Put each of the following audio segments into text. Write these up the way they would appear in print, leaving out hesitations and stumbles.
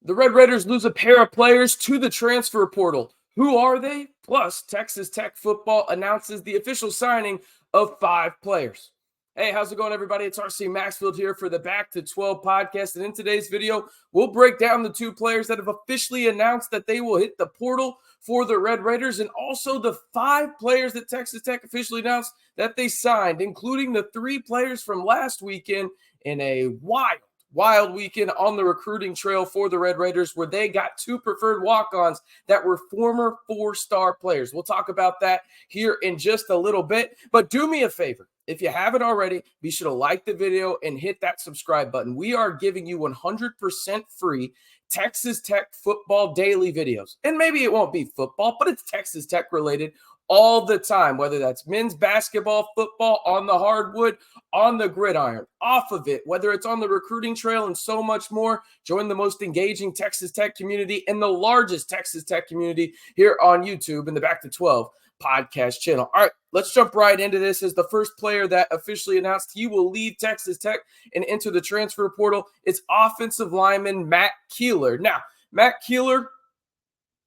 The Red Raiders lose a pair of players to the transfer portal. Who are they? Plus, Texas Tech football announces the official signing of 5 players. Hey, how's it going, everybody? It's RC Maxfield here for the Back to 12 podcast. And in today's video, we'll break down the 2 players that have officially announced that they will hit the portal for the Red Raiders, and also the 5 players that Texas Tech officially announced that they signed, including the 3 players from last weekend in a wild weekend on the recruiting trail for the Red Raiders, where they got 2 preferred walk-ons that were former 4-star players. We'll talk about that here in just a little bit, but do me a favor. If you haven't already, be sure to like the video and hit that subscribe button. We are giving you 100% free Texas Tech football daily videos. And maybe it won't be football, but it's Texas Tech related all the time, whether that's men's basketball, football, on the hardwood, on the gridiron, off of it, whether it's on the recruiting trail and so much more. Join the most engaging Texas Tech community and the largest Texas Tech community here on YouTube in the Back to 12 podcast channel. All right, let's jump right into this. As the first player that officially announced he will leave Texas Tech and enter the transfer portal, it's offensive lineman Matt Keeler. Now, Matt Keeler,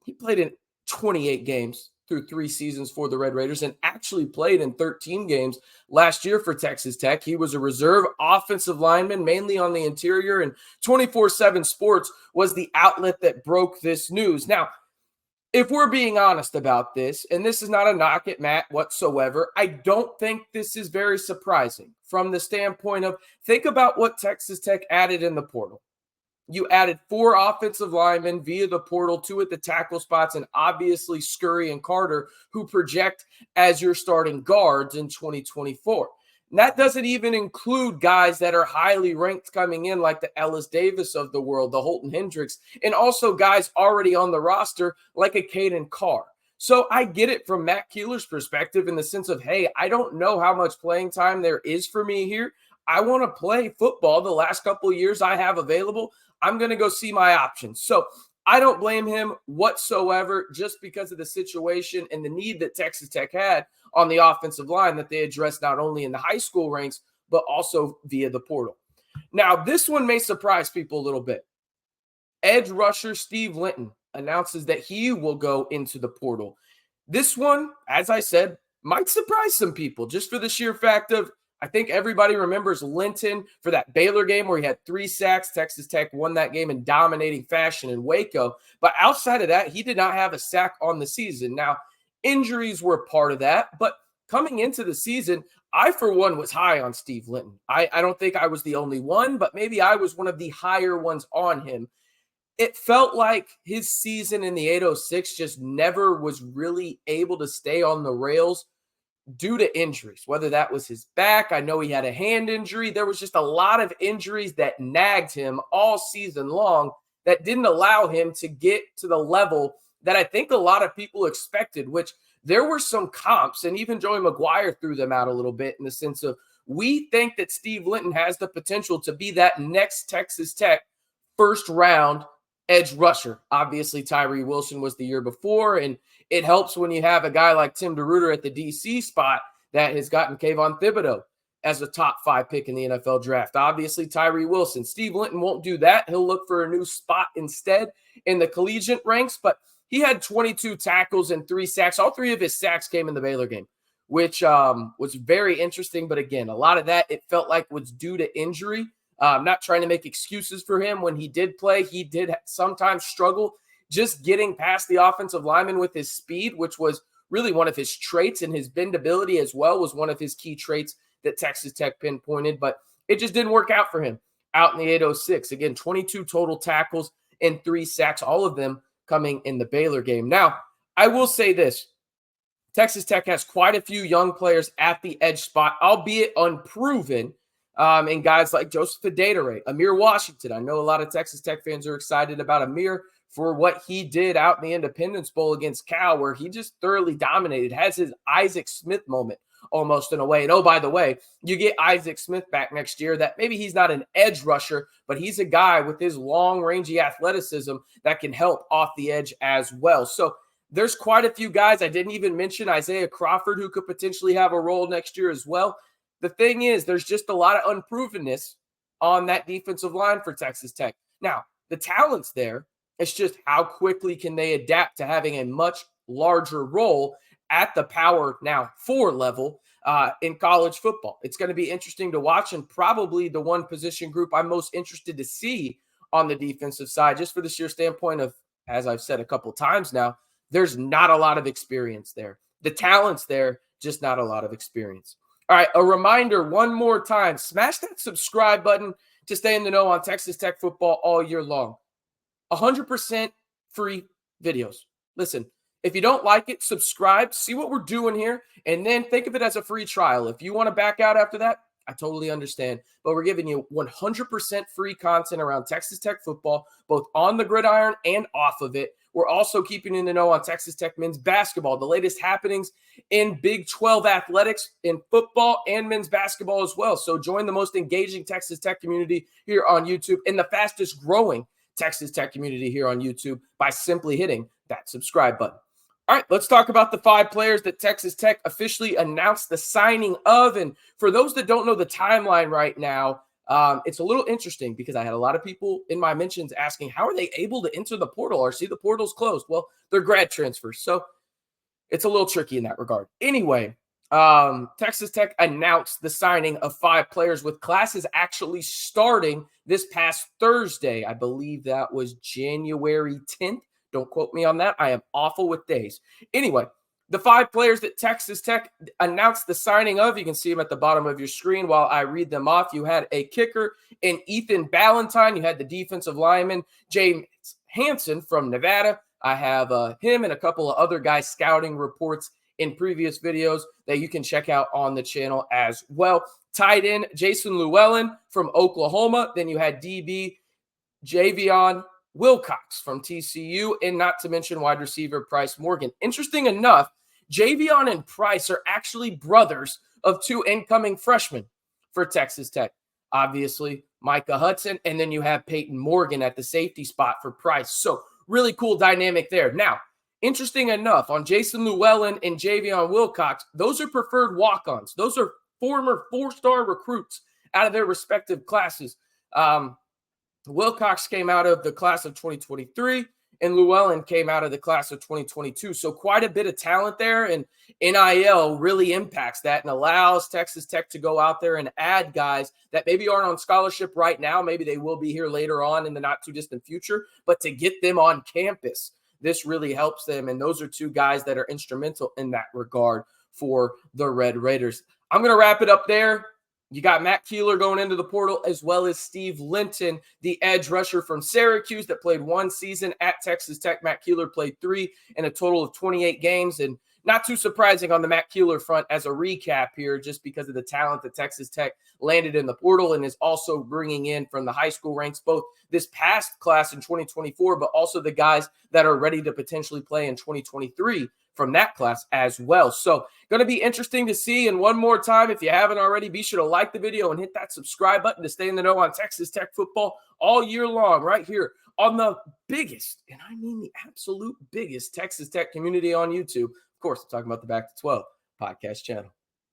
he played in 28 games through 3 seasons for the Red Raiders and actually played in 13 games last year for Texas Tech. He was a reserve offensive lineman, mainly on the interior, and 24/7 Sports was the outlet that broke this news. Now, if we're being honest about this, and this is not a knock at Matt whatsoever, I don't think this is very surprising from the standpoint of, think about what Texas Tech added in the portal. You added 4 offensive linemen via the portal, 2 at the tackle spots, and obviously Scurry and Carter, who project as your starting guards in 2024. And that doesn't even include guys that are highly ranked coming in, like the Ellis Davis of the world, the Holton Hendricks, and also guys already on the roster like a Caden Carr. So I get it from Matt Keeler's perspective in the sense of, hey, I don't know how much playing time there is for me here. I want to play football the last couple of years I have available. I'm going to go see my options. So I don't blame him whatsoever, just because of the situation and the need that Texas Tech had on the offensive line that they addressed not only in the high school ranks, but also via the portal. Now, this one may surprise people a little bit. Edge rusher Steve Linton announces that he will go into the portal. This one, as I said, might surprise some people just for the sheer fact of, I think everybody remembers Linton for that Baylor game where he had 3 sacks. Texas Tech won that game in dominating fashion in Waco. But outside of that, he did not have a sack on the season. Now, injuries were part of that. But coming into the season, I, for one, was high on Steve Linton. I don't think I was the only one, but maybe I was one of the higher ones on him. It felt like his season in the 806 just never was really able to stay on the rails due to injuries, whether that was his back. I know he had a hand injury. There was just a lot of injuries that nagged him all season long that didn't allow him to get to the level that I think a lot of people expected, which there were some comps, and even Joey McGuire threw them out a little bit in the sense of, we think that Steve Linton has the potential to be that next Texas Tech first round edge rusher. Obviously, Tyree Wilson was the year before, and it helps when you have a guy like Tim DeRuyter at the DC spot that has gotten Kayvon Thibodeau as a top 5 pick in the NFL draft. Obviously, Tyree Wilson. Steve Linton won't do that. He'll look for a new spot instead in the collegiate ranks, but he had 22 tackles and 3 sacks. All 3 of his sacks came in the Baylor game, which was very interesting. But again, a lot of that, it felt like, was due to injury. I'm not trying to make excuses for him. When he did play, he did sometimes struggle just getting past the offensive lineman with his speed, which was really one of his traits, and his bendability as well was one of his key traits that Texas Tech pinpointed, but it just didn't work out for him out in the 806. Again, 22 total tackles and 3 sacks, all of them coming in the Baylor game. Now, I will say this. Texas Tech has quite a few young players at the edge spot, albeit unproven, and guys like Joseph Adedire, Amir Washington. I know a lot of Texas Tech fans are excited about Amir for what he did out in the Independence Bowl against Cal, where he just thoroughly dominated, has his Isaac Smith moment almost in a way. And oh, by the way, you get Isaac Smith back next year, that maybe he's not an edge rusher, but he's a guy with his long, rangy athleticism that can help off the edge as well. So there's quite a few guys. I didn't even mention Isaiah Crawford, who could potentially have a role next year as well. The thing is, there's just a lot of unprovenness on that defensive line for Texas Tech. Now, The talent's there. It's just how quickly can they adapt to having a much larger role at the power now 4 level in college football. It's going to be interesting to watch, and probably the one position group I'm most interested to see on the defensive side, just for the sheer standpoint of, as I've said a couple times now, there's not a lot of experience there. The talent's there, just not a lot of experience. All right, a reminder one more time, smash that subscribe button to stay in the know on Texas Tech football all year long. 100% free videos. Listen, if you don't like it, subscribe, see what we're doing here, and then think of it as a free trial. If you want to back out after that, I totally understand. But we're giving you 100% free content around Texas Tech football, both on the gridiron and off of it. We're also keeping you in the know on Texas Tech men's basketball, the latest happenings in Big 12 athletics, in football and men's basketball as well. So join the most engaging Texas Tech community here on YouTube and the fastest growing Texas Tech community here on YouTube by simply hitting that subscribe button. All right, let's talk about the 5 players that Texas Tech officially announced the signing of. And for those that don't know the timeline right now, it's a little interesting because I had a lot of people in my mentions asking, how are they able to enter the portal or see the portal's closed? Well, they're grad transfers, so it's a little tricky in that regard. Anyway, Texas Tech announced the signing of 5 players with classes actually starting this past Thursday. I believe that was January 10th. Don't quote me on that. I am awful with days. Anyway, the 5 players that Texas Tech announced the signing of, you can see them at the bottom of your screen while I read them off. You had a kicker in Ethan Ballantyne. You had the defensive lineman, James Hansen from Nevada. I have him and a couple of other guys' scouting reports in previous videos that you can check out on the channel as well. Tight end, Jason Llewellyn from Oklahoma. Then you had DB, Javion Wilcox from TCU, and not to mention wide receiver Price Morgan. Interesting enough, Javion and Price are actually brothers of 2 incoming freshmen for Texas Tech. Obviously, Micah Hudson, and then you have Peyton Morgan at the safety spot for Price. So really cool dynamic there. Now, interesting enough, on Jason Llewellyn and Javion Wilcox, those are preferred walk-ons. Those are former 4-star recruits out of their respective classes. Wilcox came out of the class of 2023, and Llewellyn came out of the class of 2022. So quite a bit of talent there, and NIL really impacts that and allows Texas Tech to go out there and add guys that maybe aren't on scholarship right now. Maybe they will be here later on in the not-too-distant future, but to get them on campus, this really helps them, and those are 2 guys that are instrumental in that regard for the Red Raiders. I'm going to wrap it up there. You got Matt Keeler going into the portal, as well as Steve Linton, the edge rusher from Syracuse that played 1 season at Texas Tech. Matt Keeler played 3 in a total of 28 games. And not too surprising on the Matt Keeler front as a recap here, just because of the talent that Texas Tech landed in the portal and is also bringing in from the high school ranks, both this past class in 2024, but also the guys that are ready to potentially play in 2023 from that class as well. So going to be interesting to see. And one more time, if you haven't already, be sure to like the video and hit that subscribe button to stay in the know on Texas Tech football all year long, right here on the biggest, and I mean the absolute biggest, Texas Tech community on YouTube. Of course, I'm talking about the Back to 12 podcast channel.